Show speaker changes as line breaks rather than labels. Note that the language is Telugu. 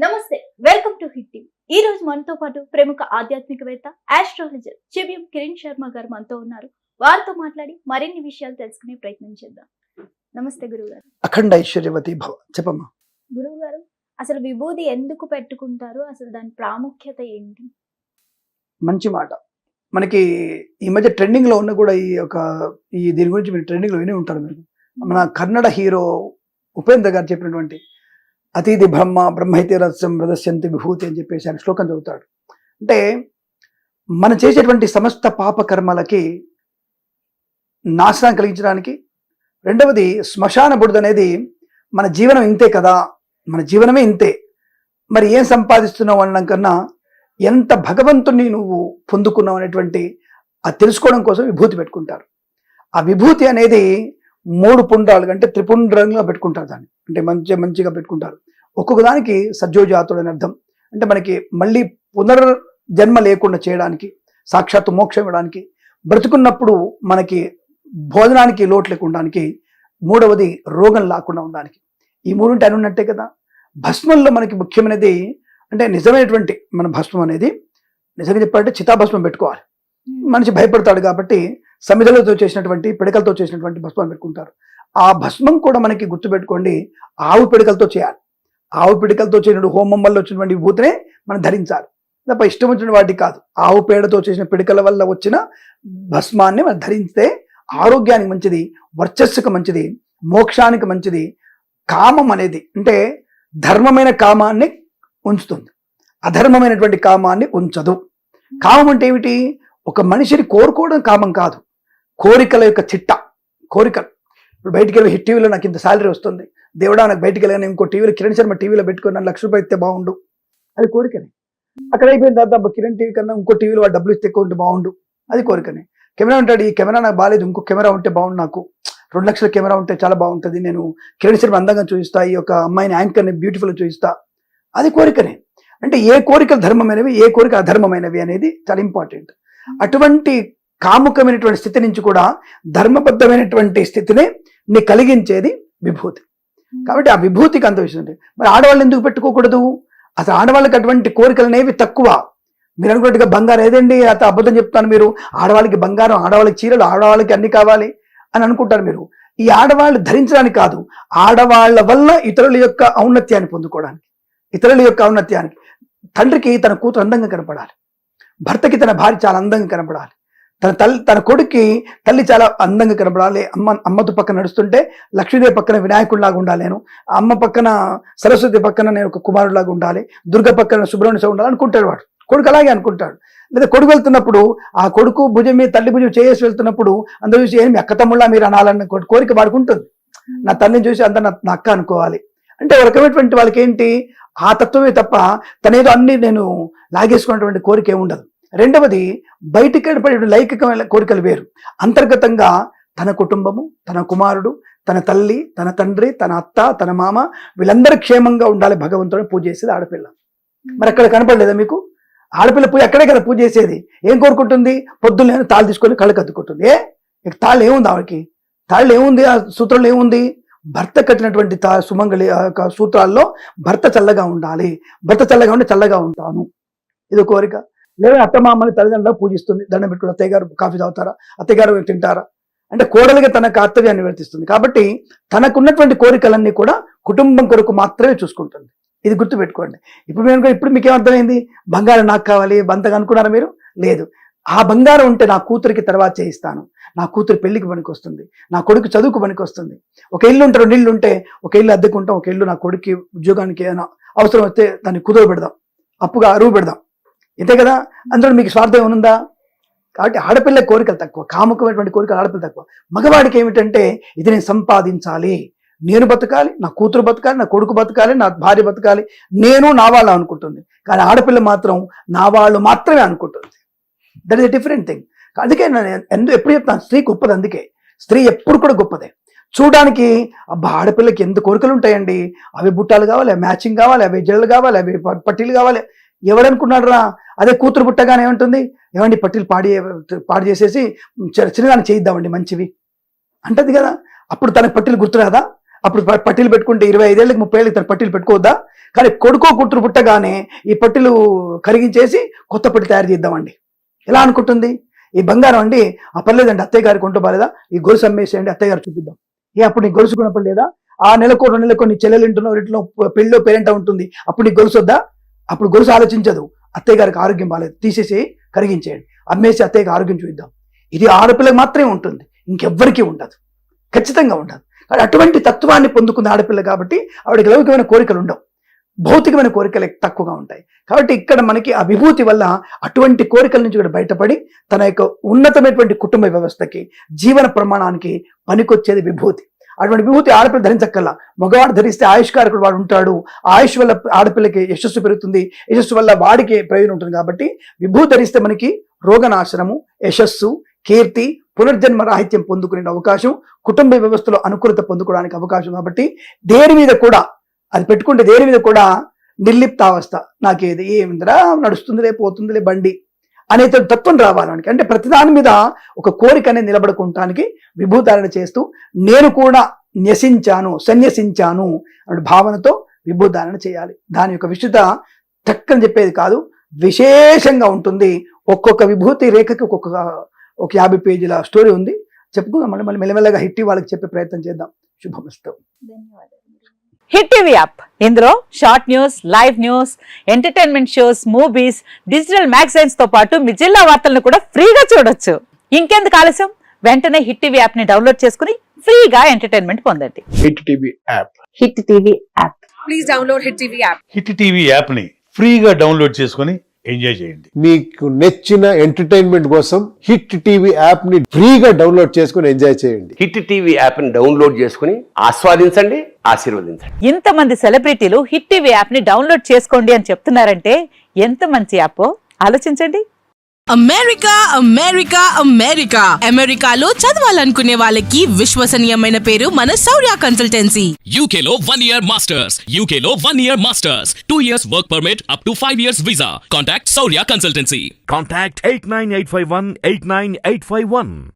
నమస్తే, వెల్కమ్ టు హిట్ టీవీ. ఈ రోజు మనతో పాటు ప్రముఖ ఆధ్యాత్మికవేత్త ఆస్ట్రాలజర్ చెవియం కిరణ్ శర్మ గారు మనతో ఉన్నారు. వారితో మాట్లాడి మరిన్ని విషయాలు తెలుసుకునే ప్రయత్నం చేద్దాం. నమస్తే గురువు గారు.
అఖండ ఐశ్వర్యవతి భవ. చెప్పమ్మా.
గురువు గారు, అసలు విభూది ఎందుకు పెట్టుకుంటారు? అసలు దాని ప్రాముఖ్యత ఏంటి?
మంచి మాట. మనకి ఈ మధ్య ట్రెండింగ్ లో ఉన్న కూడా దీని గురించి మీరు ట్రెండింగ్ లో విని ఉంటారు. మీరు మన కన్నడ హీరో ఉపేంద్ర గారు చెప్పినటువంటి అతిథి బ్రహ్మైతే రహస్యం ప్రదర్శంతి విభూతి అని చెప్పేసి ఆయన శ్లోకం చదువుతాడు. అంటే మనం చేసేటువంటి సమస్త పాప కర్మలకి నాశనం కలిగించడానికి, రెండవది శ్మశాన బుడద అనేది మన జీవనం ఇంతే కదా, మన జీవనమే ఇంతే, మరి ఏం సంపాదిస్తున్నావు అనడం కన్నా ఎంత భగవంతుని నువ్వు పొందుకున్నావు అనేటువంటి అది తెలుసుకోవడం కోసం విభూతి పెట్టుకుంటారు. ఆ విభూతి అనేది 3 పుండ్రాలు అంటే త్రిపుండ్రంగా పెట్టుకుంటారు. దాన్ని అంటే మంచిగా పెట్టుకుంటారు. ఒక్కొక్క దానికి సజ్జోజాతుడు అని అర్థం. అంటే మనకి మళ్ళీ పునర్జన్మ లేకుండా చేయడానికి, సాక్షాత్తు మోక్షం ఇవ్వడానికి, బ్రతుకున్నప్పుడు మనకి భోజనానికి లోటు లేకుండానికి, మూడవది రోగం లేకుండా ఉండడానికి. ఈ 3 అని ఉన్నట్టే కదా. భస్మంలో మనకి ముఖ్యమైనది అంటే నిజమైనటువంటి మన భస్మం అనేది నిజంగా చెప్పాలంటే చితాభస్మం పెట్టుకోవాలి. మనిషి భయపడతాడు కాబట్టి సమిధలతో చేసినటువంటి పిడకలతో చేసినటువంటి భస్మం పెట్టుకుంటారు. ఆ భస్మం కూడా మనకి గుర్తుపెట్టుకోండి, ఆవు పిడకలతో చేయాలి. ఆవు పిడకలతో చేసిన హోమం వల్ల వచ్చినటువంటి విభూతినే మనం ధరించాలి తప్ప ఇష్టం వచ్చిన వాటికి కాదు. ఆవు పేడతో చేసిన పిడకల వల్ల వచ్చిన భస్మాన్ని మనం ధరిస్తే ఆరోగ్యానికి మంచిది, వర్చస్సుకు మంచిది, మోక్షానికి మంచిది. కామం అనేది అంటే ధర్మమైన కామాన్ని ఉంచుతుంది, అధర్మమైనటువంటి కామాన్ని ఉంచదు. కామం అంటే ఏమిటి? ఒక మనిషిని కోరుకోవడం కామం కాదు, కోరికల యొక్క చిట్ట. కోరికలు ఇప్పుడు బయటికి వెళ్ళి హిట్ టీవీలో నాకు ఇంత శాలరీ వస్తుంది, దేవుడా నాకు బయటికి వెళ్ళగానే ఇంకో టీవీలో కిరణ్ శర్మ టీవీలో పెట్టుకుని నన్ను ₹1,00,000 ఇస్తే బాగుండు, అది కోరికనే. అక్కడ అయిపోయిన తర్వాత కిరణ్ టీవీ కన్నా ఇంకో టీవీలో వాడు డబ్బులు ఇస్తే ఎక్కువ ఉంటే బాగుండు, అది కోరికనే. కెమెరా ఉంటాడు, ఈ కెమెరా నాకు బాగాలేదు, ఇంకో కెమెరా ఉంటే బాగుండు, నాకు ₹2,00,000 కెమెరా ఉంటే చాలా బాగుంటుంది, నేను కిరణ్ శర్మ అందంగా చూపిస్తా, ఈ యొక్క అమ్మాయిని యాంకర్ని బ్యూటిఫుల్గా చూపిస్తా, అది కోరికనే. అంటే ఏ కోరికలు ధర్మమైనవి, ఏ కోరిక అధర్మమైనవి అనేది చాలా ఇంపార్టెంట్. అటువంటి కాముకమైనటువంటి స్థితి నుంచి కూడా ధర్మబద్ధమైనటువంటి స్థితిని నీ కలిగించేది విభూతి. కాబట్టి ఆ విభూతికి అంత విషయం ఉంటుంది. మరి ఆడవాళ్ళు ఎందుకు పెట్టుకోకూడదు? అసలు ఆడవాళ్ళకి అటువంటి కోరికలు అనేవి తక్కువ. మీరు అనుకున్నట్టుగా బంగారం ఏదండి, అత అబద్ధం చెప్తాను. మీరు ఆడవాళ్ళకి బంగారం, ఆడవాళ్ళకి చీరలు, ఆడవాళ్ళకి అన్ని కావాలి అని అనుకుంటారు. మీరు ఈ ఆడవాళ్ళు ధరించడానికి కాదు, ఆడవాళ్ల వల్ల ఇతరుల యొక్క ఔన్నత్యాన్ని పొందుకోవడానికి, ఇతరుల యొక్క ఔన్నత్యానికి. తండ్రికి తన కూతురు అందంగా కనపడాలి, భర్తకి తన భార్య చాలా అందంగా కనపడాలి, తన కొడుక్కి తల్లి చాలా అందంగా కనపడాలి. అమ్మతో పక్కన నడుస్తుంటే లక్ష్మీదేవి పక్కన వినాయకుడిలాగా ఉండాలి, నేను అమ్మ పక్కన సరస్వతి పక్కన నేను ఒక కుమారుడిలాగా ఉండాలి, దుర్గ పక్కన సుబ్రహ్మణ్య ఉండాలి అనుకుంటాడు వాడు. కొడుకు అలాగే అనుకుంటాడు. లేదా కొడుకు వెళ్తున్నప్పుడు ఆ కొడుకు భుజం మీద తల్లి భుజం చేసి వెళ్తున్నప్పుడు అందరూ చూసి ఏమి అక్క తమ్ముళ్ళ మీరు అనాలన్న కోరిక వాడుకుంటుంది. నా తల్లిని చూసి అంతా నా అక్క అనుకోవాలి అంటే ఒక రకమైనటువంటి వాళ్ళకి ఏంటి, ఆ తత్వమే తప్ప తనేదో అన్ని నేను లాగేసుకున్నటువంటి కోరిక ఏముండదు. రెండవది బయటికి పడే లైంగికమైన కోరికలు వేరు. అంతర్గతంగా తన కుటుంబము, తన కుమారుడు, తన తల్లి, తన తండ్రి, తన అత్త, తన మామ వీళ్ళందరూ క్షేమంగా ఉండాలి భగవంతుడిని పూజ చేసేది ఆడపిల్ల. మరి అక్కడ కనపడలేదా మీకు? ఆడపిల్ల పూజ అక్కడే కదా పూజ చేసేది. ఏం కోరుకుంటుంది? పొద్దున్న తాళ్ళు తీసుకొని కళ్ళకి అద్దుకుంటుంది. తాళ్ళు ఏముంది ఆవిడకి? తాళ్ళు ఏముంది? ఆ సూత్రంలో ఏముంది? భర్త కట్టినటువంటి సుమంగళి సూత్రాల్లో భర్త చల్లగా ఉండాలి, భర్త చల్లగా ఉండి చల్లగా ఉంటాను, ఇది కోరిక. లేదా అత్తమామని తల్లిదండ్రులు పూజిస్తుంది, దండం పెట్టుకుని అత్తయ్య గారు కాఫీ తాగుతారా, అత్తయ్య గారు తింటారా అంటే కోడలిగా తన కర్తవ్యాన్ని నిర్వర్తిస్తుంది. కాబట్టి తనకున్నటువంటి కోరికలన్నీ కూడా కుటుంబం కొరకు మాత్రమే చూసుకుంటుంది. ఇది గుర్తుపెట్టుకోండి. ఇప్పుడు మీకేం అర్థమైంది? బంగారం నాకు కావాలి బంతగా అనుకున్నారా మీరు? లేదు. ఆ బంగారం ఉంటే నా కూతురికి తర్వాత చేయిస్తాను, నా కూతురు పెళ్లికి పనికి వస్తుంది, నా కొడుకు చదువుకు పనికి వస్తుంది. ఒక ఇల్లు ఉంటే 2 ఇళ్ళు ఉంటే ఒక ఇల్లు అద్దెకుంటాం, ఒక ఇల్లు నా కొడుకు ఉద్యోగానికి ఏదైనా అవసరం వస్తే దాన్ని కుదువ పెడదాం, అప్పుగా అరువు పెడదాం, ఇంతే కదా. అందులో మీకు స్వార్థం ఏమనుందా? కాబట్టి ఆడపిల్ల కోరికలు తక్కువ, కాముకమైనటువంటి కోరికలు ఆడపిల్ల తక్కువ. మగవాడికి ఏమిటంటే ఇది నేను సంపాదించాలి, నేను బతకాలి, నా కూతురు బతకాలి, నా కొడుకు బతకాలి, నా భార్య బతకాలి, నేను నా వాళ్ళు అనుకుంటుంది. కానీ ఆడపిల్ల మాత్రం నా వాళ్ళు మాత్రమే అనుకుంటుంది. That is a different thing. అందుకే నేను ఎప్పుడు చెప్తాను, స్త్రీ గొప్పది. అందుకే స్త్రీ ఎప్పుడు కూడా గొప్పదే. చూడడానికి అబ్బా ఆడపిల్లకి ఎంత కోరికలు ఉంటాయండి, అవి బుట్టాలు కావాలి, అవి మ్యాచింగ్ కావాలి, అవి జడలు కావాలి, అవి పట్టీలు కావాలి. ఎవడనుకున్నాడు రా? అదే కూతురు పుట్టగానే ఏమంటుంది, ఏమండి పట్టీలు పాడు చేసేసి చిన్నదాన్ని చేయిద్దామండి మంచివి అంటది కదా. అప్పుడు తనకు పట్టీలు గుర్తురాదా? అప్పుడు పట్టీలు పెట్టుకుంటే 25 ఏళ్ళకి 30 ఏళ్ళకి తన పట్టీలు పెట్టుకోవద్దా? కానీ కొడుకో కూతురు పుట్టగానే ఈ పట్టీలు కరిగించేసి కొత్త పట్టి తయారు చేద్దామండి. ఎలా అనుకుంటుంది? ఈ బంగారం అండి పర్లేదండి, అత్తయ్య గారికి కొంటూ బాలేదా, ఈ గొలుసు అమ్మేసేయండి, అత్తయ్య గారు చూపిద్దాం. అప్పుడు నీ గొలుసు కొనప్పుడు లేదా? ఆ నెలకో 2 నెలలకు నీ చెల్లెలు ఇంట్లో పెళ్ళో పేరెంట ఉంటుంది, అప్పుడు నీకు గొలుసు వద్దా? అప్పుడు గొలుసు ఆలోచించదు, అత్తయ్య గారికి ఆరోగ్యం బాలేదు, తీసేసి కరిగించేయండి, అమ్మేసి అత్తయ్యకి ఆరోగ్యం చూద్దాం. ఇది ఆడపిల్లకి మాత్రమే ఉంటుంది, ఇంకెవ్వరికీ ఉండదు, ఖచ్చితంగా ఉండదు. కానీ అటువంటి తత్వాన్ని పొందుకున్న ఆడపిల్ల కాబట్టి ఆవిడకి లౌకికమైన కోరికలు ఉండవు, భౌతికమైన కోరికలు తక్కువగా ఉంటాయి. కాబట్టి ఇక్కడ మనకి ఆ విభూతి వల్ల అటువంటి కోరికల నుంచి కూడా బయటపడి తన యొక్క ఉన్నతమైనటువంటి కుటుంబ వ్యవస్థకి, జీవన ప్రమాణానికి పనికొచ్చేది విభూతి. అటువంటి విభూతి ఆడపిల్ల ధరించక్కల్లా, మగవాడు ధరిస్తే ఆయుష్కారకుడు వాడు ఉంటాడు, ఆయుష్ వల్ల ఆడపిల్లకి యశస్సు పెరుగుతుంది, యశస్సు వల్ల వాడికి ప్రయోజనం ఉంటుంది. కాబట్టి విభూతి ధరిస్తే మనకి రోగనాశనము, యశస్సు, కీర్తి, పునర్జన్మ రాహిత్యం పొందుకునే అవకాశం, కుటుంబ వ్యవస్థలో అనుకూలత పొందుకోవడానికి అవకాశం. కాబట్టి దేని మీద కూడా అది పెట్టుకుంటే దేని మీద కూడా నిర్లిప్తావస్థ, నాకేది ఏమిందిరా, నడుస్తుందిలే పోతుందిలే బండి అనే తత్వం రావాలని, అంటే ప్రతిదాని మీద ఒక కోరిక అనేది నిలబడుకోవటానికి విభూతారణ చేస్తూ నేను కూడా సన్యసించాను అనే భావనతో విభూతారణ చేయాలి. దాని యొక్క విశుద్ధ చక్కని చెప్పేది కాదు, విశేషంగా ఉంటుంది. ఒక్కొక్క విభూతి రేఖకి ఒక 50 పేజీల స్టోరీ ఉంది, చెప్పుకుందాం. మళ్ళీ మెల్లమెల్లగా హిట్టి వాళ్ళకి చెప్పే ప్రయత్నం చేద్దాం. శుభమస్తు.
ధన్యవాదాలు.
హిట్ టీవీ యాప్, ఇందులో short news, live news, entertainment shows, movies, digital magazines తో పాటు మీ జిల్లా వార్తలను కూడా ఫ్రీగా చూడొచ్చు. ఇంకెందుకు ఆలస్యం, వెంటనే హిట్ టీవీ యాప్ ని డౌన్లోడ్ చేసుకుని ఫ్రీగా ఎంటర్టైన్మెంట్ పొందండి.
Hit TV app.
Hit TV app.
Please download Hit TV app.
Hit TV యాప్ని ఫ్రీగా డౌన్లోడ్ చేసుకొని ఎంజాయ్ చేయండి.
మీకు నచ్చిన ఎంటర్టైన్మెంట్ కోసం హిట్ టీవీ యాప్ ని ఫ్రీగా డౌన్లోడ్ చేసుకుని ఎంజాయ్ చేయండి.
హిట్ టీవీ యాప్ని డౌన్లోడ్ చేసుకుని ఆస్వాదించండి, ఆశీర్వదించండి.
ఇంతమంది సెలబ్రిటీలు హిట్ టీవీ యాప్ ని డౌన్లోడ్ చేసుకోండి అని చెప్తున్నారంటే ఎంత మంచి యాప్ ఆలోచించండి.
అమెరికాలో చదవాలనుకునే వాళ్ళకి విశ్వసనీయమైన పేరు మన శౌర్య consultancy.
UK Law 1 Year Masters. UK Law 1 Year Masters. 2 years work permit up to 5 years visa. Contact Saurya Consultancy.
Contact 89851 89851.